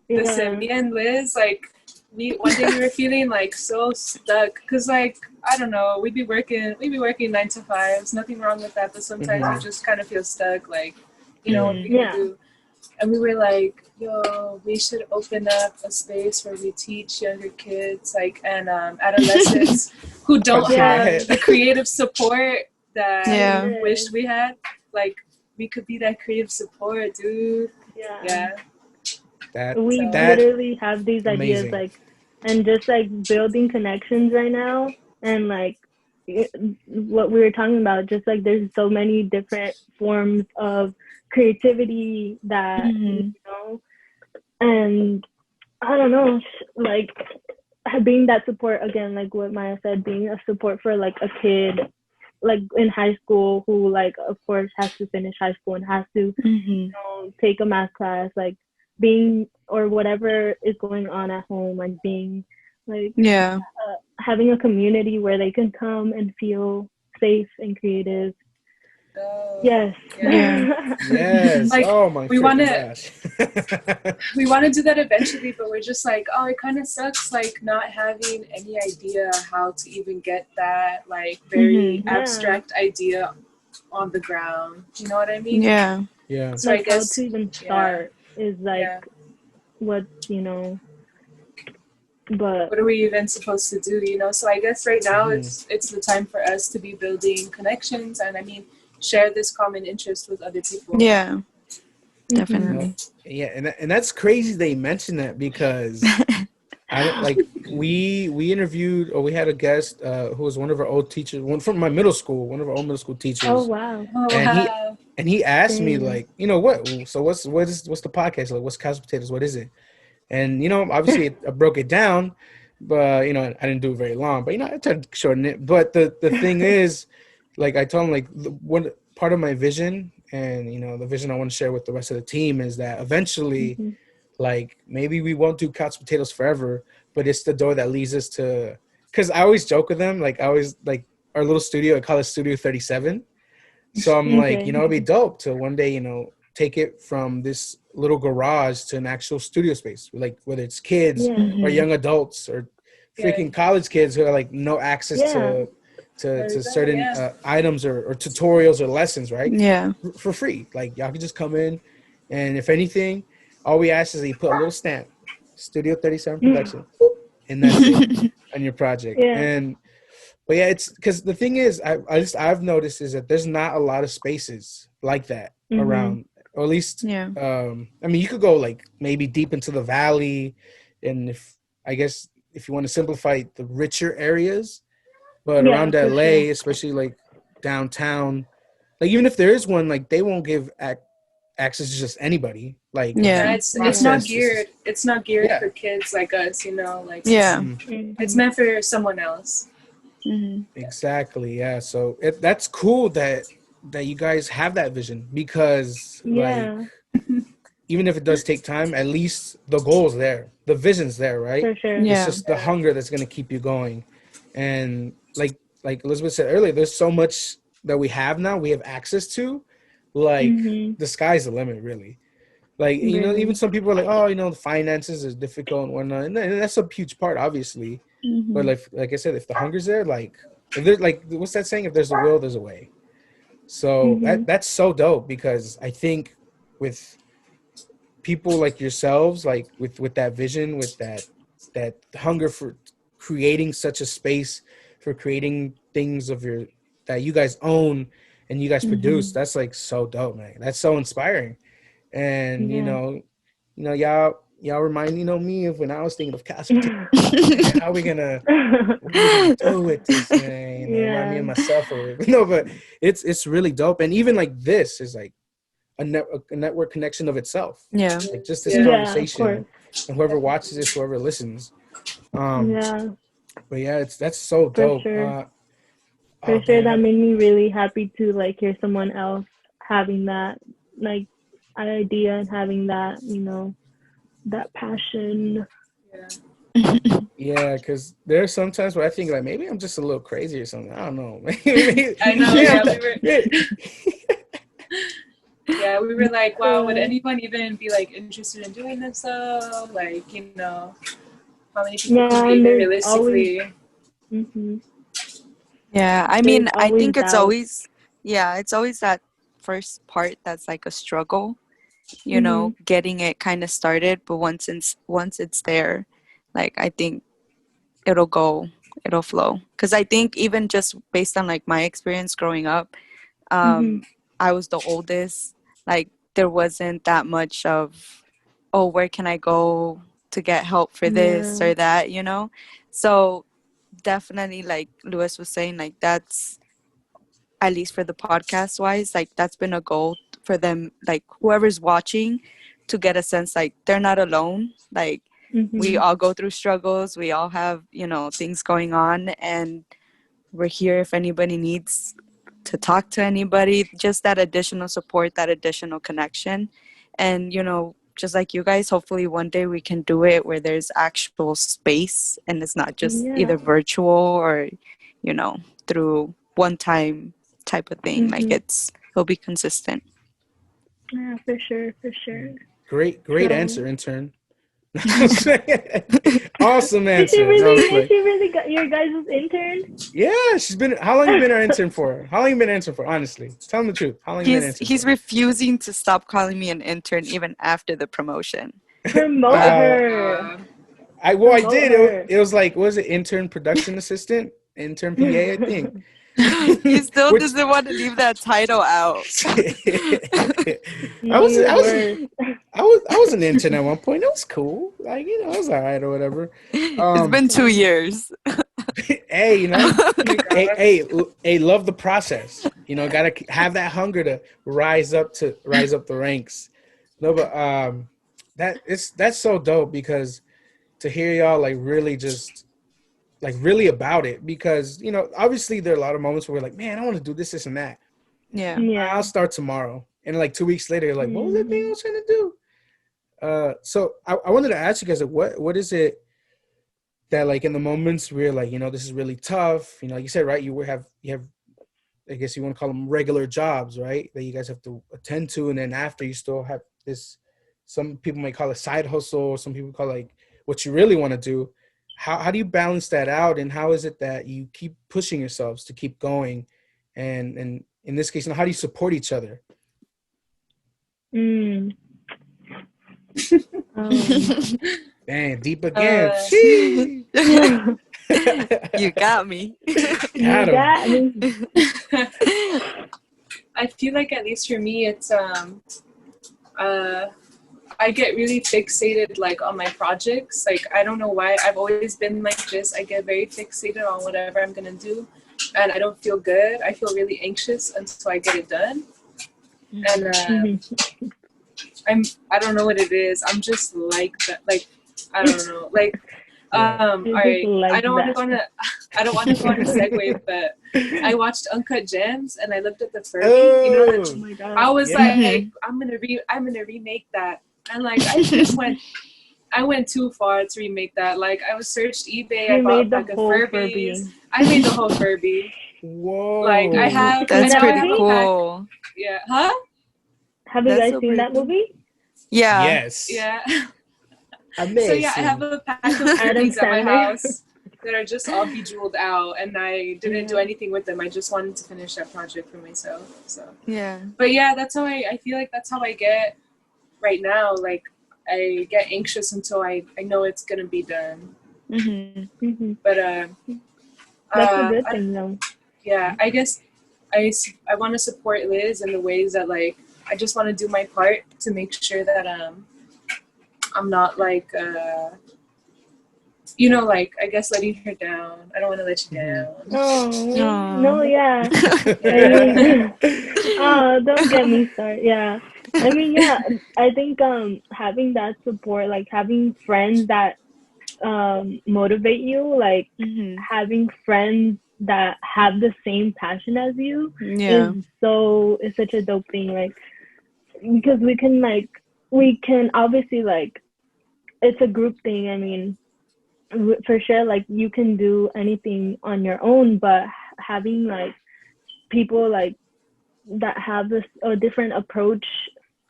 listen, yeah, me and Liz, like, one day we were feeling like so stuck, cause like I don't know, we'd be working 9 to 5. There's nothing wrong with that, but sometimes you just kind of feel stuck, like, Yeah. what are we gonna yeah, do? And we were like, yo, we should open up a space where we teach younger kids, like, and adolescents who don't Popped in my yeah. head. have the creative support that Yeah. we wish we had. Like, we could be that creative support, dude. yeah. Yeah. We That literally have these ideas, amazing. like, and just like building connections right now, and like what we were talking about, just like there's so many different forms of creativity that and I don't know, like being that support again, like what Maya said, being a support for like a kid like in high school who like of course has to finish high school and has to take a math class, like being or whatever is going on at home, like being like having a community where they can come and feel safe and creative. Yes. Yes. Like, oh my we freaking wanna gosh. we want to do that eventually, but we're just like, oh, it kind of sucks, like not having any idea how to even get that like very abstract idea on the ground. You know what I mean? Yeah. Yeah. So like I guess how to even start is like what but what are we even supposed to do? So I guess right now it's the time for us to be building connections, and I mean share this common interest with other people. Yeah. Definitely. Yeah, and that's crazy they mentioned that, because I don't like we interviewed, or we had a guest who was one of our old teachers, one from my middle school, one of our old middle school teachers. Oh wow. And he asked me like, what? So what's the podcast like? What's Couch Potatoes? What is it? And obviously I broke it down, but I didn't do it very long. But I tried to shorten it. But the thing is, like I told him, like one part of my vision, and the vision I want to share with the rest of the team is that eventually, like maybe we won't do Couch Potatoes forever, but it's the door that leads us to. Because I always joke with them, like I always like our little studio. I call it Studio 37. So I'm like, it'd be dope to one day, take it from this little garage to an actual studio space, like whether it's kids or young adults or freaking college kids who are like no access to certain items or tutorials or lessons, right? Yeah. For free. Like y'all can just come in, and if anything, all we ask is that you put a little stamp, Studio 37 Production, and that's it on your project. But yeah, it's because the thing is, I've noticed is that there's not a lot of spaces like that around, or at least, I mean, you could go like maybe deep into the valley, and if you want to simplify, the richer areas, but around LA, especially like downtown, like even if there is one, like they won't give access to just anybody. Like it's not geared. It's not geared for kids like us. Like it's meant for someone else. Exactly. Yeah. So that's cool that you guys have that vision, because like even if it does take time, at least the goal's there, the vision's there, right? For sure. It's just the hunger that's gonna keep you going, and like like Elizabeth said earlier, there's so much that we have now, we have access to, like the sky's the limit, really. Like, you know, even some people are like, oh, you know, the finances is difficult and whatnot, and that's a huge part, obviously. But like I said, if the hunger's there, like if there's like, what's that saying? If there's a will, there's a way. So that's so dope, because I think with people like yourselves, like with that vision, with that hunger for creating such a space, for creating things of your that you guys own and you guys produce, that's like so dope, man. That's so inspiring. And y'all remind me of when I was thinking of Casa Potato. Man, how are we gonna do with this, man? Remind me of myself or no, but it's really dope. And even like this is like a network connection of itself. Yeah. Like just this conversation, and whoever watches this, whoever listens. But yeah, that's so dope. Sure. For sure, that made me really happy to like hear someone else having that like idea and having that, that passion. Yeah, because there are some times where I think like maybe I'm just a little crazy or something. I don't know. Maybe, I know. Yeah, we were like, wow, would anyone even be like interested in doing this though? Like, how many people can we even realistically? Yeah, I mean, I think it's always that first part that's like a struggle, getting it kind of started. But once it's there, like I think it'll flow. Because I think even just based on like my experience growing up, I was the oldest. Like there wasn't that much of, oh, where can I go to get help for this or that, So definitely, like Lewis was saying, like that's, at least for the podcast wise, like that's been a goal for them, like whoever's watching, to get a sense like they're not alone. Like we all go through struggles, we all have things going on, and we're here if anybody needs to talk to anybody. Just that additional support, that additional connection. And just like you guys, hopefully one day we can do it where there's actual space and it's not just either virtual or through one time type of thing. Like it'll be consistent. Yeah, for sure. Great answer, intern. Awesome answer. Is she really got your guys' intern? Yeah, she's been. How long you been our intern for? How long you been answering for? Honestly, tell him the truth. How long you been answering? He's refusing to stop calling me an intern even after the promotion. Promote her. I did. It was like, what was it? Intern production assistant, intern PA, I think. He still doesn't want to leave that title out. I was an intern at one point. It was cool. Like, it was all right or whatever. It's been 2 years. Hey, hey, love the process. Gotta have that hunger to rise up the ranks. No, but that's so dope, because to hear y'all like really just like really about it, because obviously there are a lot of moments where we're like, man, I want to do this and that. Yeah. I'll start tomorrow, and like 2 weeks later you're like, what was that thing I was trying to do? So I wanted to ask you guys, like, what is it that, like, in the moments where like this is really tough, like you said, right, you have I guess you want to call them regular jobs, right, that you guys have to attend to, and then after you still have this, some people might call it side hustle, or some people call it like what you really want to do. How do you balance that out, and how is it that you keep pushing yourselves to keep going, and in this case, how do you support each other? Damn, deep again. You got me. Got me. I feel like, at least for me, it's I get really fixated like on my projects. Like, I don't know why. I've always been like this. I get very fixated on whatever I'm gonna do, and I don't feel good. I feel really anxious until I get it done. And I don't know what it is. I'm just like that. Like, I don't know. Like, all right. I don't want to go on a segue, but I watched Uncut Gems and I looked at the Furby. Oh my God. I was like, I'm gonna remake that. And like, I just went I went too far to remake that. Like, I was searched eBay. You I bought a made the pack of whole Furbies. Furby. I made the whole Furby. Whoa. Like, I have. Seen That's that pretty movie? cool. Yeah. Huh? Have you That's guys so seen pretty that cool. movie? Yeah. Yes. Yeah. Amazing. So yeah, I have a pack of Adam Furbies at my Sandler. house that are just all bejeweled out, and I didn't do anything with them. I just wanted to finish that project for myself. So. Yeah. But yeah, that's how I feel like that's how I get right now. Like, I get anxious until I know it's gonna be done. Mm-hmm. But That's a good thing, though. yeah, I guess I want to support Liz in the ways that, like, I just want to do my part to make sure that I'm not like you know, like, I guess letting her down. I don't want to let you down. Oh, no, yeah. I mean, oh, don't get me started. Yeah. I mean, yeah, I think having that support, like having friends that motivate you, like Mm-hmm. having friends that have the same passion as you Yeah. is such a dope thing. Like, because we can obviously, like, it's a group thing. I mean, for sure, like, you can do anything on your own, but having like people like that have this a different approach,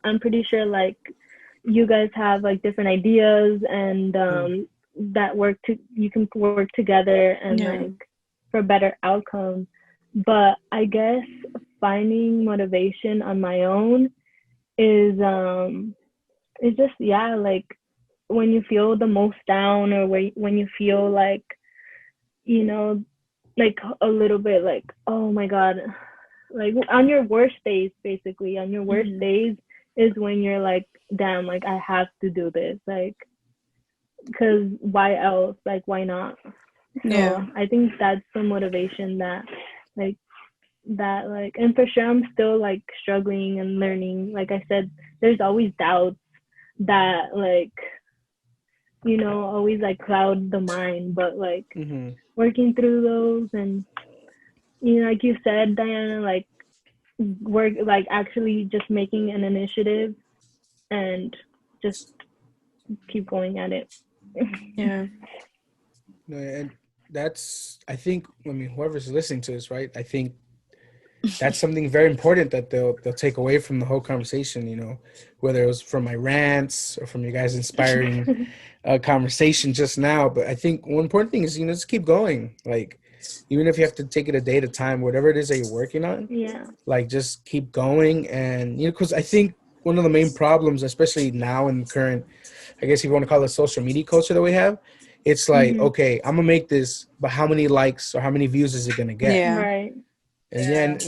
I'm pretty sure like you guys have like different ideas, and that you can work together and like for a better outcome. But I guess finding motivation on my own is just, yeah, like when you feel the most down, or when you feel like, you know, like a little bit like, oh my god, like on your worst days, basically on your worst days is when you're like, damn, like I have to do this, like, because why else, like why not? So I think that's the motivation that like and for sure I'm still like struggling and learning. Like I said, there's always doubts that, like, you know, always like cloud the mind, but like working through those, and, you know, like you said, Diana, like work, like actually just making an initiative and just keep going at it. Yeah. No, and that's, I think, I mean, whoever's listening to this, right? I think that's something very important that they'll take away from the whole conversation, you know, whether it was from my rants or from you guys inspiring conversation just now. But I think one important thing is, you know, just keep going. Like, even if you have to take it a day at a time, whatever it is that you're working on, like, just keep going. And, you know, because I think one of the main problems, especially now in the current, I guess if you want to call it social media culture that we have, it's like, okay, I'm going to make this, but how many likes or how many views is it going to get? Yeah. Right. And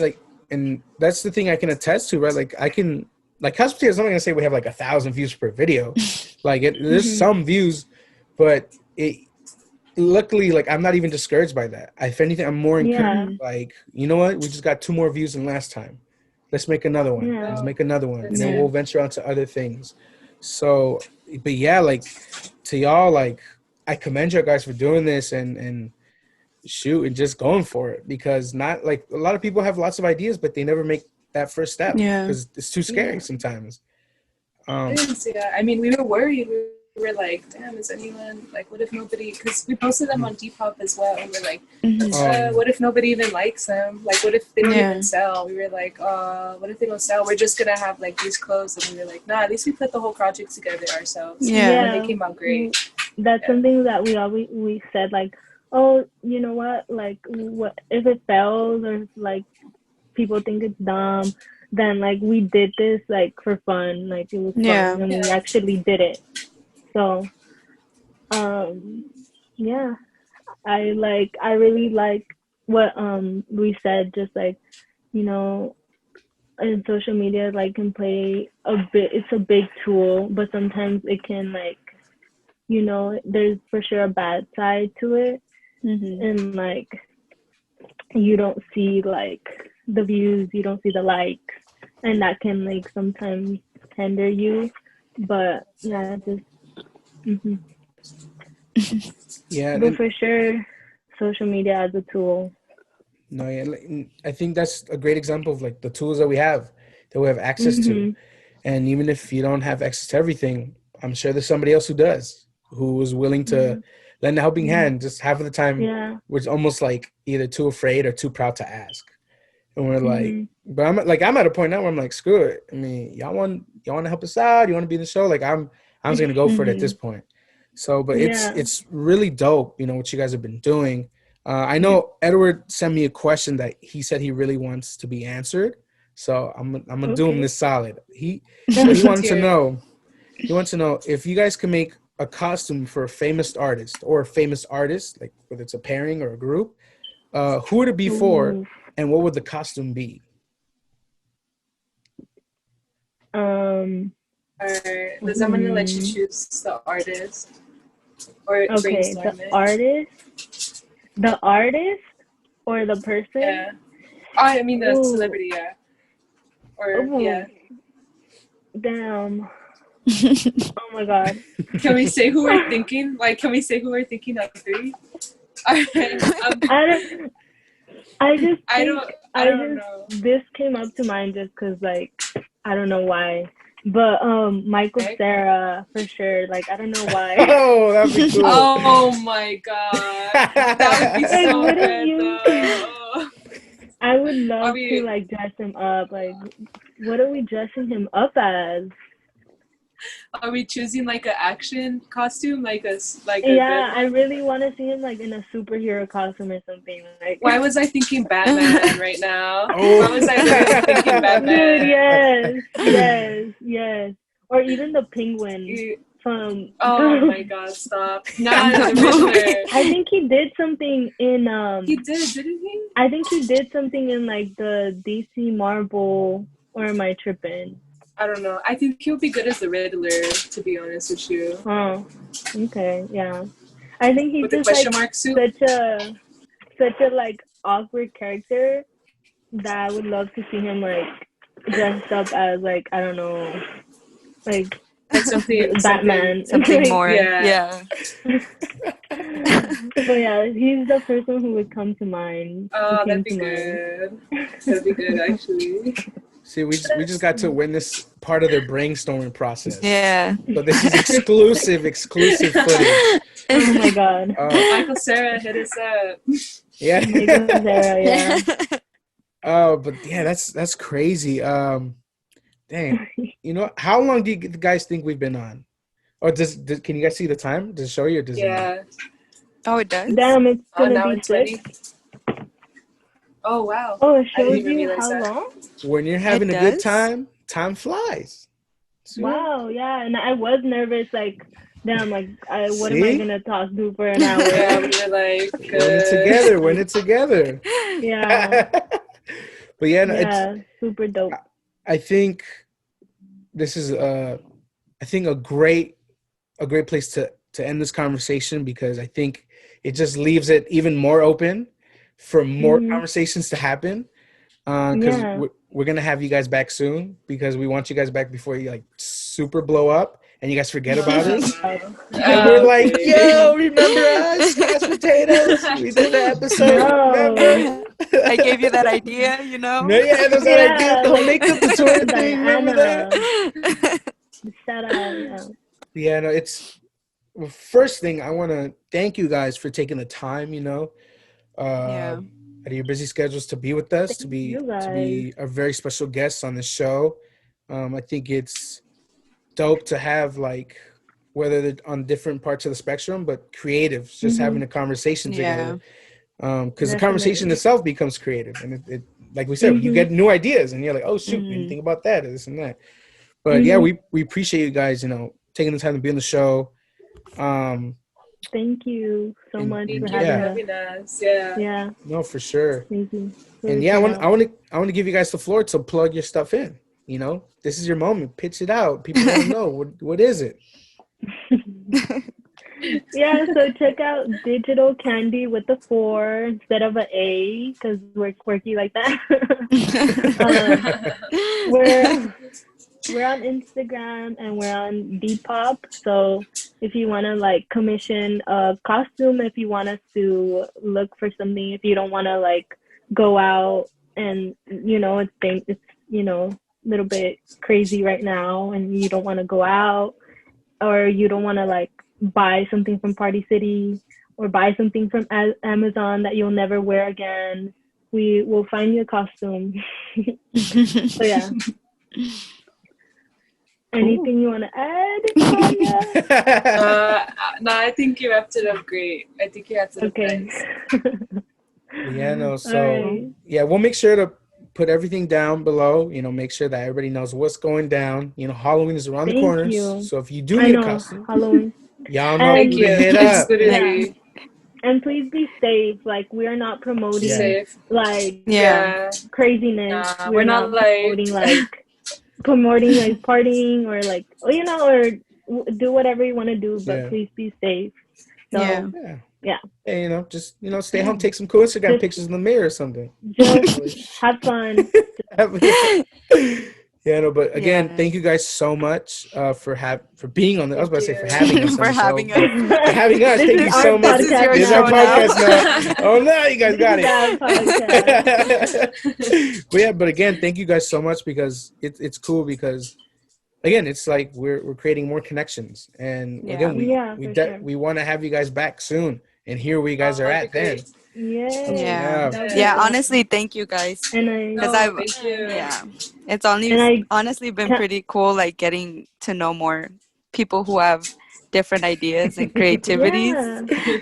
and that's the thing I can attest to, right? Like, I can, like, Couch Potatoes, I'm not going to say we have like 1,000 views per video. Like, there's some views, but luckily, like, I'm not even discouraged by that. If anything, I'm more encouraged. Like, you know what? We just got 2 more views than last time. Let's make another one. Let's make another one. And then we'll venture on to other things. So, but yeah, like, to y'all, like, I commend you guys for doing this and shoot and just going for it, because not like a lot of people have lots of ideas, but they never make that first step because it's too scary sometimes. Yeah, I mean, we were worried. We were like, damn, is anyone, like, what if nobody, because we posted them on Depop as well, and we're like, what if nobody even likes them? Like, what if they don't even sell? We were like, what if they don't sell? We're just gonna have like these clothes. And we were like, nah, at least we put the whole project together ourselves. And they came out great. That's something that we said, like, oh, you know what, like, what if it fails, or if, like, people think it's dumb, then like we did this like for fun, like it was fun, and we actually did it. So yeah, I really like what we said, just like, you know, in social media, like, can play a bit, it's a big tool, but sometimes it can, like, you know, there's for sure a bad side to it. And like, you don't see like the views, you don't see the likes, and that can like sometimes hinder you. But yeah, just but for sure, social media as a tool. No, yeah, I think that's a great example of like the tools that we have access to, and even if you don't have access to everything, I'm sure there's somebody else who does. who was willing to lend a helping hand. Just half of the time, was almost like either too afraid or too proud to ask. And we're like, but I'm at a point now where I'm like, screw it. I mean, y'all want to help us out? You want to be in the show? Like I'm just gonna go for it at this point. So, but it's really dope, what you guys have been doing. I know Edward sent me a question that he said he really wants to be answered. So I'm gonna do him this solid. He wants to know if you guys can make a costume for a famous artist, like whether it's a pairing or a group, who would it be for, and what would the costume be? Alright, Liz, I'm gonna let you choose the artist. Or brainstorm it. The artist or the person? Yeah. I mean the celebrity, yeah. Or Damn. Oh my god. Can we say who we're thinking? Like, can we say who we're thinking? Like 3? Alright. I don't know. This came up to mind just because, like, I don't know why. But Michael Cera for sure. Like, I don't know why. Oh, that'd be cool. Oh my god. That would be so good though. I would love to like dress him up. Like, what are we dressing him up as? Are we choosing like an action costume, like a I really want to see him like in a superhero costume or something. Like, why was I thinking Batman right now? Why was I really thinking Batman? Dude, yes. Or even the Penguin from. Oh my God! Stop! Not the Riddler. I think he did something in. He did, didn't he? I think he did something in like the DC Marvel. Or am I tripping? I don't know. I think he'll be good as the Riddler, to be honest with you. Oh, okay, yeah. I think he's with just the question like mark suit? such a like awkward character that I would love to see him like dressed up as like, I don't know, like something Batman, something like, more. Yeah. But yeah, he's the person who would come to mind. Oh, that'd be good. That'd be good, actually. See, we just got to witness part of their brainstorming process. Yeah. So this is exclusive footage. Oh my God. Michael Cera, hit us up. Yeah. Michael Cera, yeah. Oh, but yeah, that's crazy. Dang. How long do you guys think we've been on? Or can you guys see the time? Does it show you or does it? Oh, it does? Damn, it's gonna now be it's 6. Oh, wow. Oh, it shows you how long? When you're having a good time, time flies. See? Wow, yeah. And I was nervous, like, damn, like, what am I going to talk to for an hour? Yeah, we were like, when it's together. Yeah. But yeah, it's super dope. I think this is a great place to end this conversation, because I think it just leaves it even more open for more conversations to happen, because we're gonna have you guys back soon, because we want you guys back before you like super blow up and you guys forget about us. And we're like, yo, remember us, mashed potatoes? We did the episode. Remember? I gave you that idea, No, yeah, there's that idea. The whole makeup tutorial thing. Remember that? Shout out. Yeah, no, it's. Well, first thing, I want to thank you guys for taking the time, out of your busy schedules to be with us, to be a very special guest on the show. I think it's dope to have, like, whether they're on different parts of the spectrum, but creatives just having a conversation together. Because the conversation itself becomes creative, and it like we said, you get new ideas, and you're like, oh shoot, we didn't think about that, or this and that. But yeah, we appreciate you guys, taking the time to be on the show. Thank you so much for having us. Yeah. No, for sure. Thank you. And yeah, I want to give you guys the floor to plug your stuff in. This is your moment. Pitch it out. People want to know what is it. Yeah, so check out Digit4lcandy with the 4 instead of an A, because we're quirky like that. We're on Instagram and we're on Depop. So if you want to like commission a costume, if you want us to look for something, if you don't want to like go out and it's a little bit crazy right now and you don't want to go out, or you don't want to like buy something from Party City or buy something from Amazon that you'll never wear again. We will find you a costume. So yeah. Anything you want to add, Claudia? No, I think you wrapped it up great. I think you wrapped it up nice. Yeah, no, so yeah, we'll make sure to put everything down below, make sure that everybody knows what's going down. Halloween is around the corners. So if you do need a costume, Halloween, y'all know you can hit up. Yeah. And please be safe. Like, we are not promoting like craziness. We're not promoting like partying or like or do whatever you want to do, but please be safe. So yeah. Hey, just stay home, take some cool Instagram pictures in the mirror or something. Just have fun. Yeah, no, but again, thank you guys so much for being on the. I was about to say for having us. For having us. For having us. Thank you so much. This is our podcast now. Oh no, you guys got it. But again, thank you guys so much because it's cool because again, it's like we're creating more connections, and again, we want to have you guys back soon and hear where you guys are at then. Yeah. Honestly, thank you guys. It's honestly been pretty cool, like getting to know more people who have different ideas and creativities.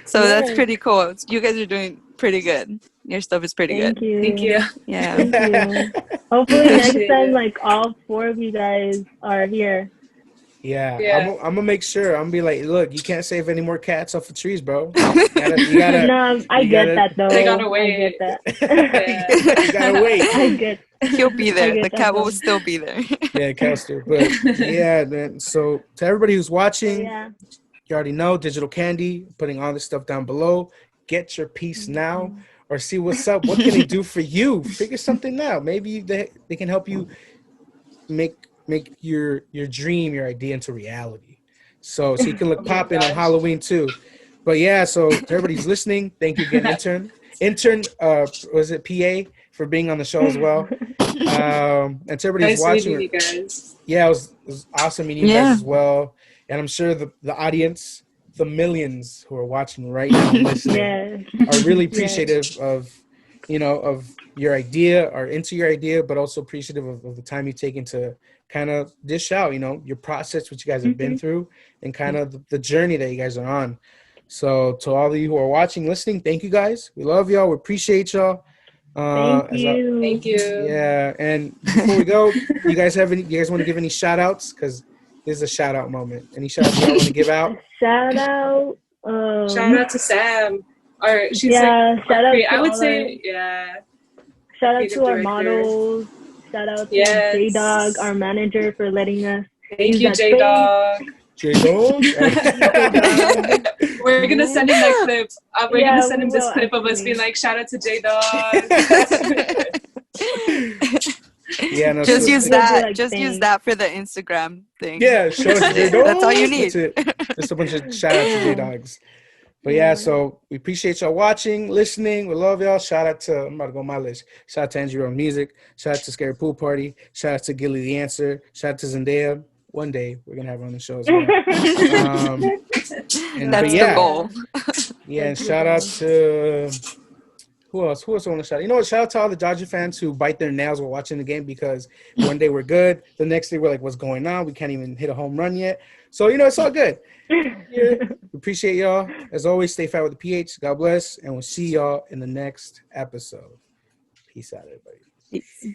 So that's pretty cool. You guys are doing pretty good. Your stuff is pretty good. Thank you. Yeah. Thank you. Hopefully next time, like all 4 of you guys are here. Yeah. I'm gonna make sure. I'm gonna be like, look, you can't save any more cats off the trees, bro. You gotta, no, I get that though. They gotta wait. I get that. You gotta wait. I get. He'll be there. The cat will still be there. Yeah, cat still. But yeah, man. So to everybody who's watching, you already know Digit4lcandy. Putting all this stuff down below. Get your piece now, or see what's up. What can they do for you? Figure something out. Maybe they can help you make your dream, your idea into reality. So you can look popping on Halloween too. But yeah, so to everybody's listening, thank you again, intern. Was it PA for being on the show as well? And to everybody's watching, you guys. Yeah, it was awesome meeting you guys as well. And I'm sure the audience, the millions who are watching right now and listening, are really appreciative of your idea, or into your idea, but also appreciative of the time you've taken to kind of dish out, your process, what you guys have been through, and kind of the journey that you guys are on. So to all of you who are watching, listening, thank you guys. We love y'all. We appreciate y'all. Thank you. Thank you. Yeah. And before we go, you guys want to give any shout outs? Because this is a shout out moment. Any shout outs y'all want to give out? Shout out. Shout out to Sam. Or she's shout out to I would say, shout out to our models. Shout out to J-Dog, our manager, for letting us. Thank you, J-Dog. J-Dog? We're going to send him that clip. We're going to send him this clip of us being like, shout out to J-Dog. Just use that. Just use that for the Instagram thing. Yeah, show us J-Dog. That's all you need. That's it. Just a bunch of shout out to J-Dogs. But yeah, so we appreciate y'all watching, listening. We love y'all. Shout out to, I'm about to go on my list. Shout out to Andrew on music. Shout out to Scary Pool Party. Shout out to Gilly the Answer. Shout out to Zendaya. One day we're gonna have her on the show as well. That's the goal. Yeah, and shout out to who else? Who else I want to shout out? You know what? Shout out to all the Dodger fans who bite their nails while watching the game, because one day we're good, the next day we're like, what's going on? We can't even hit a home run yet. So it's all good. We appreciate y'all. As always, stay fat with the PH. God bless, and we'll see y'all in the next episode. Peace out, everybody. Peace.